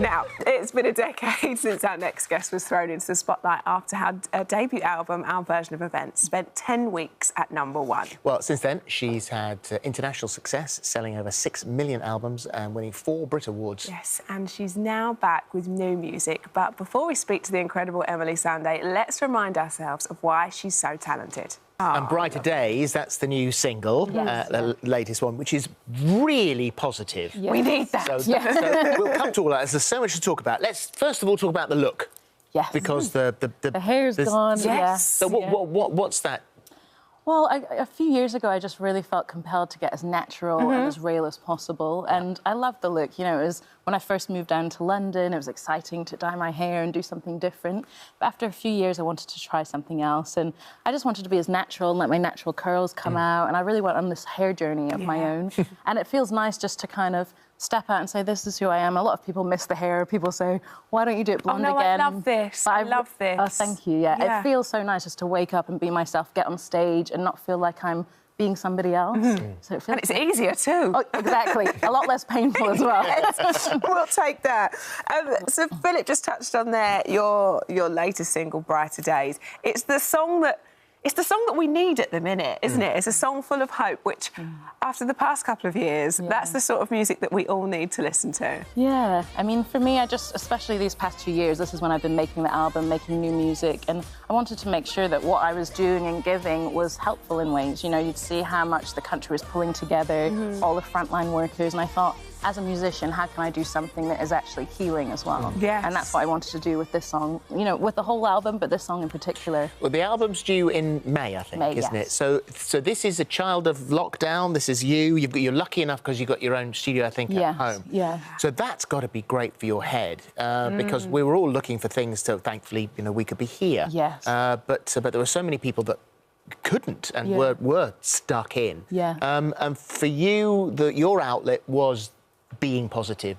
Now, it's been a decade since our next guest was thrown into the spotlight after her debut album, Our Version of Events, spent 10 weeks at #1. Well, since then, she's had international success, selling over 6 million albums and winning 4 BRIT Awards. Yes, and she's now back with new music. But before we speak to the incredible Emeli Sandé, let's remind ourselves of why she's so talented. And Brighter Days, that's the new single, the latest one, which is really positive. Yes. We need that. So we'll come to all that. There's so much to talk about. Let's first of all talk about the look. Yes. Because the hair's gone. Yes. So what's that? Well, a few years ago, I just really felt compelled to get as natural and as real as possible. And I loved the look. You know, it was when I first moved down to London, it was exciting to dye my hair and do something different. But after a few years, I wanted to try something else. And I just wanted to be as natural and let my natural curls come out. And I really went on this hair journey of my own. And it feels nice just to kind of step out and say, this is who I am. A lot of people miss the hair. People say, why don't you do it blonde again? I love this. I love this. Oh, thank you, It feels so nice just to wake up and be myself, get on stage and not feel like I'm being somebody else. So it feels and it's easier too. Oh, exactly. A lot less painful as well. We'll take that. So Phillip just touched on there your latest single, Brighter Days. It's the song that we need at the minute, isn't it? It's a song full of hope, which, after the past couple of years, that's the sort of music that we all need to listen to. Yeah. I mean, for me, especially these past 2 years, this is when I've been making the album, making new music, and I wanted to make sure that what I was doing and giving was helpful in ways. You know, you'd see how much the country was pulling together, all the frontline workers, and I thought, as a musician, how can I do something that is actually healing as well? Yes. And that's what I wanted to do with this song, you know, with the whole album, but this song in particular. Well, the album's due in May, I think, isn't it? So this is a child of lockdown. This is you. You're lucky enough because you've got your own studio, I think, at home. Yeah. So that's got to be great for your head because we were all looking for things to, thankfully, you know, we could be here. Yes. But there were so many people that couldn't and were stuck in. Yeah. And for you, your outlet was being positive,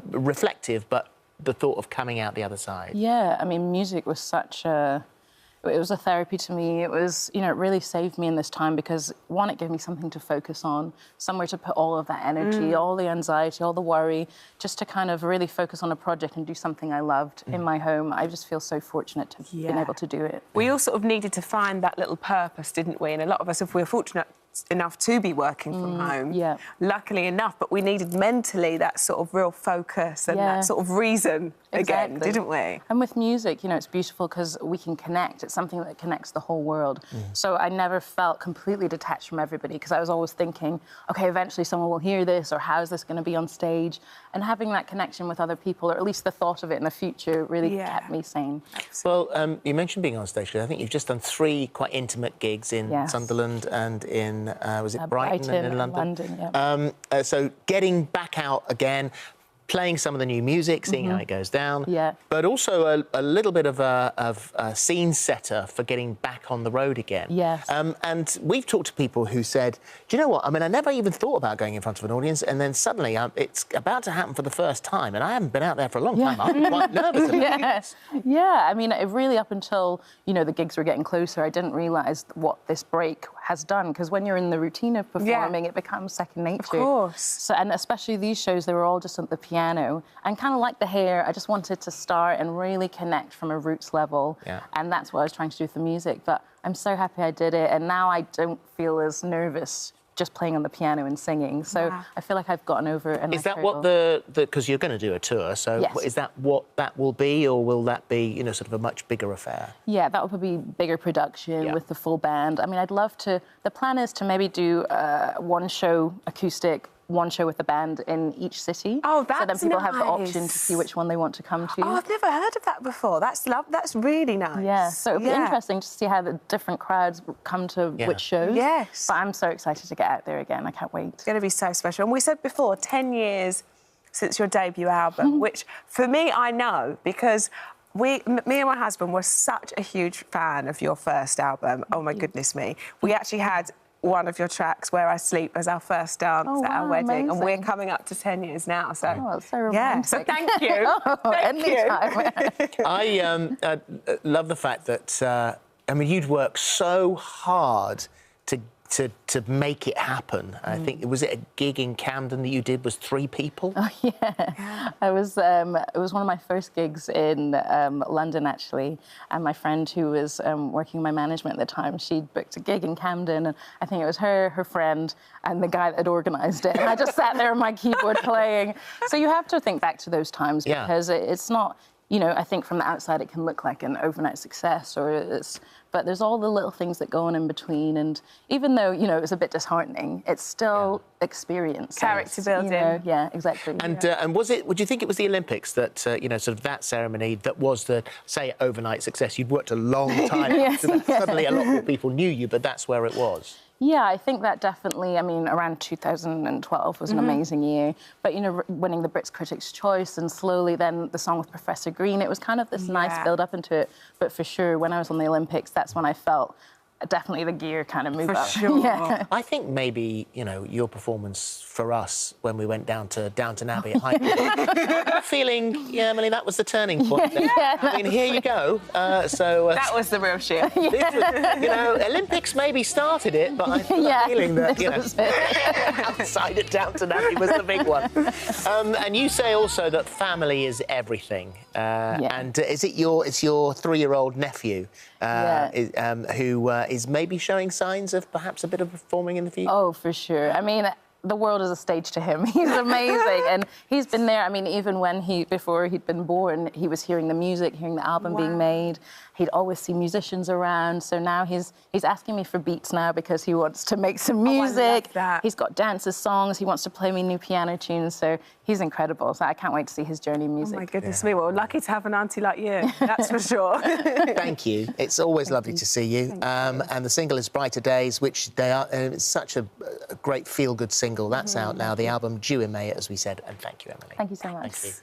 reflective, but the thought of coming out the other side. Yeah, I mean, music was it was a therapy to me. It was, you know, it really saved me in this time because, one, it gave me something to focus on, somewhere to put all of that energy, all the anxiety, all the worry, just to kind of really focus on a project and do something I loved in my home. I just feel so fortunate to have been able to do it. We all sort of needed to find that little purpose, didn't we? And a lot of us, if we were fortunate enough to be working from home, luckily enough, but we needed mentally that sort of real focus and that sort of reason again, didn't we? And with music, you know, it's beautiful because we can connect. It's something that connects the whole world. So I never felt completely detached from everybody because I was always thinking, OK, eventually someone will hear this, or how is this going to be on stage? And having that connection with other people, or at least the thought of it in the future, really kept me sane. Well, you mentioned being on stage. I think you've just done 3 quite intimate gigs in Sunderland and in, was it Brighton and in London? So getting back out again, playing some of the new music, seeing how it goes down, but also a little bit of a scene setter for getting back on the road again. Yes. And we've talked to people who said, do you know what? I mean, I never even thought about going in front of an audience, and then suddenly it's about to happen for the first time, and I haven't been out there for a long time. I'm quite nervous about it. Yeah, I mean, it really, up until, you know, the gigs were getting closer, I didn't realise what this break has done, because when you're in the routine of performing, it becomes second nature. Of course. So, and especially these shows, they were all just at the piano. And kind of like the hair, I just wanted to start and really connect from a roots level. And that's what I was trying to do with the music. But I'm so happy I did it. And now I don't feel as nervous just playing on the piano and singing. So I feel like I've gotten over it. Is that what because you're going to do a tour, so is that what that will be, or will that be, you know, sort of a much bigger affair? Yeah, that will be bigger production with the full band. I mean, I'd love to, the plan is to maybe do 1 show acoustic, 1 show with the band in each city. Oh, that's so then people have the option to see which one they want to come to. Oh, I've never heard of that before. That's really nice. Yeah, so it'll be interesting to see how the different crowds come to which shows. Yes. But I'm so excited to get out there again. I can't wait. It's going to be so special. And we said before, 10 years since your debut album, which, for me, I know, because me and my husband were such a huge fan of your first album. Oh, my goodness me. We actually had one of your tracks, Where I Sleep, as our first dance at our wedding. Amazing. And we're coming up to 10 years now, so... Oh, it's so romantic. So thank you. Thank you. I love the fact that, I mean, you'd worked so hard to make it happen. I think, was it a gig in Camden that you did was 3 people? Oh, yeah. It was one of my first gigs in London, actually, and my friend who was working my management at the time, she'd booked a gig in Camden, and I think it was her friend, and the guy that had organised it. And I just sat there on my keyboard playing. So you have to think back to those times, because it's not, you know, I think from the outside it can look like an overnight success, but there's all the little things that go on in between, and even though, you know, it was a bit disheartening, it's still experience. Character building. You know, yeah, exactly. And would you think it was the Olympics that, you know, sort of that ceremony that was the, say, overnight success? You'd worked a long time, so that suddenly a lot more people knew you, but that's where it was. Yeah, I think that definitely, I mean, around 2012 was an amazing year. But, you know, winning the Brits Critics' Choice and slowly then the song with Professor Green, it was kind of this nice build-up into it. But for sure, when I was on the Olympics, that's when I felt definitely the gear kind of move up. For sure. Yeah. I think maybe, you know, your performance for us when we went down to Downton Abbey at High feeling, yeah, Emeli, that was the turning point. I mean, here you go. That was the real shit. You know, Olympics maybe started it, but I've got a feeling that, you know, outside at Downton Abbey was the big one. And you say also that family is everything. And it's your 3-year-old nephew who is maybe showing signs of perhaps a bit of performing in the future? Oh, for sure. I mean, the world is a stage to him. He's amazing. And he's been there. I mean, even before he'd been born, he was hearing the music, hearing the album being made. He'd always see musicians around. So now he's asking me for beats now because he wants to make some music. I love that. He's got dances, songs. He wants to play me new piano tunes. So he's incredible. So I can't wait to see his journey in music. Oh, my goodness me. Well, lucky to have an auntie like you. That's for sure. Thank you. It's always lovely to see you. And the single is Brighter Days, which it's such a great feel-good single. That's out now. The album due in May, as we said. And thank you, Emeli. Thank you so much. Thank you.